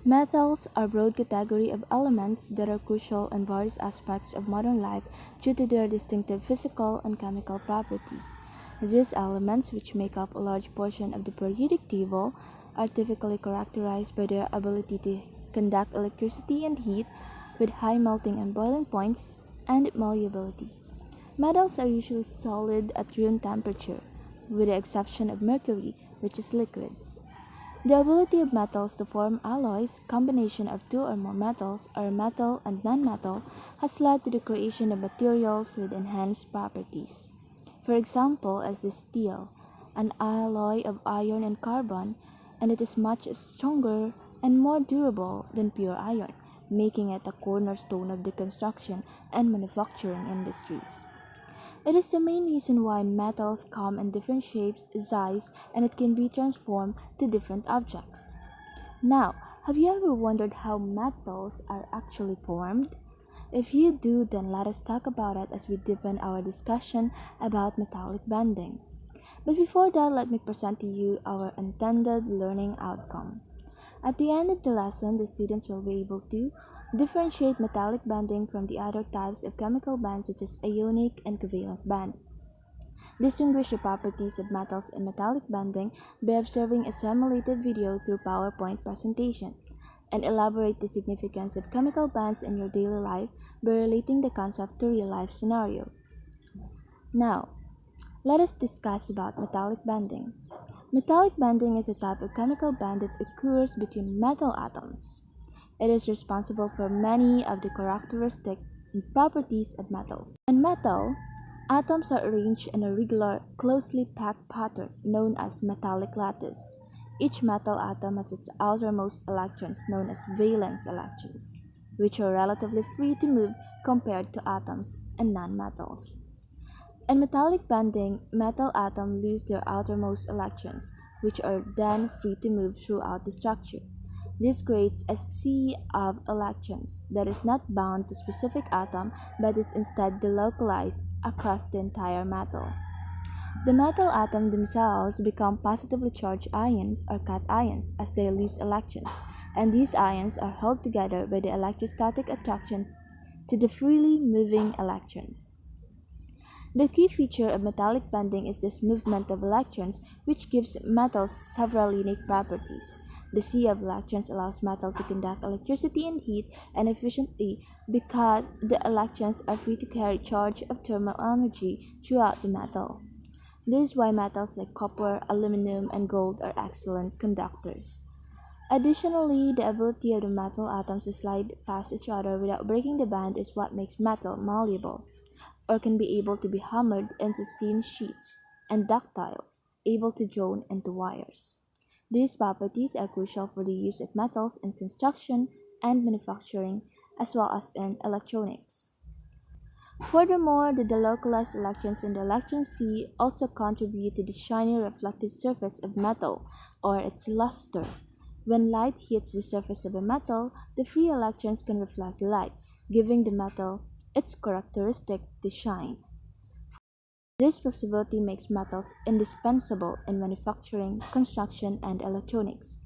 Metals are a broad category of elements that are crucial in various aspects of modern life due to their distinctive physical and chemical properties. These elements, which make up a large portion of the periodic table, are typically characterized by their ability to conduct electricity and heat with high melting and boiling points and malleability. Metals are usually solid at room temperature, with the exception of mercury, which is liquid. The ability of metals to form alloys, combination of two or more metals, or metal and nonmetal, has led to the creation of materials with enhanced properties. For example, as the steel, an alloy of iron and carbon, and it is much stronger and more durable than pure iron, making it a cornerstone of the construction and manufacturing industries. It is the main reason why metals come in different shapes, sizes, and it can be transformed to different objects. Now, have you ever wondered how metals are actually formed? If you do, then let us talk about it as we deepen our discussion about metallic bending. But before that, let me present to you our intended learning outcome. At the end of the lesson, the students will be able to differentiate metallic bonding from the other types of chemical bonds such as ionic and covalent bond, distinguish the properties of metals and metallic bonding by observing a simulated video through PowerPoint presentation, and elaborate the significance of chemical bonds in your daily life by relating the concept to real-life scenario. Now, let us discuss about metallic bonding. Metallic bonding is a type of chemical bond that occurs between metal atoms. It is responsible for many of the characteristic properties of metals. In metal, atoms are arranged in a regular, closely packed pattern known as metallic lattice. Each metal atom has its outermost electrons known as valence electrons, which are relatively free to move compared to atoms in nonmetals. In metallic bonding, metal atoms lose their outermost electrons, which are then free to move throughout the structure. This creates a sea of electrons that is not bound to specific atom but is instead delocalized across the entire metal. The metal atoms themselves become positively charged ions or cations as they lose electrons, and these ions are held together by the electrostatic attraction to the freely moving electrons. The key feature of metallic bonding is this movement of electrons, which gives metals several unique properties. The sea of electrons allows metal to conduct electricity and heat and efficiently because the electrons are free to carry charge of thermal energy throughout the metal. This is why metals like copper, aluminum, and gold are excellent conductors. Additionally, the ability of the metal atoms to slide past each other without breaking the bond is what makes metal malleable, or can be able to be hammered into thin sheets, and ductile, able to join into wires. These properties are crucial for the use of metals in construction and manufacturing, as well as in electronics. Furthermore, the delocalized electrons in the electron sea also contribute to the shiny reflective surface of metal, or its luster. When light hits the surface of a metal, the free electrons can reflect the light, giving the metal its characteristic to shine. This possibility makes metals indispensable in manufacturing, construction, and electronics.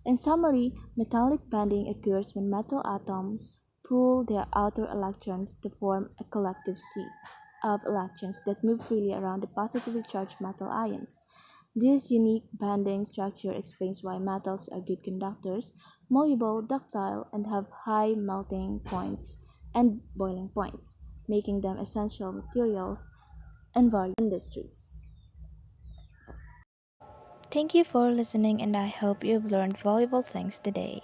In summary, metallic bonding occurs when metal atoms pull their outer electrons to form a collective sea of electrons that move freely around the positively charged metal ions. This unique bonding structure explains why metals are good conductors, malleable, ductile, and have high melting points and boiling points, making them essential materials in various industries. Thank you for listening, and I hope you've learned valuable things today.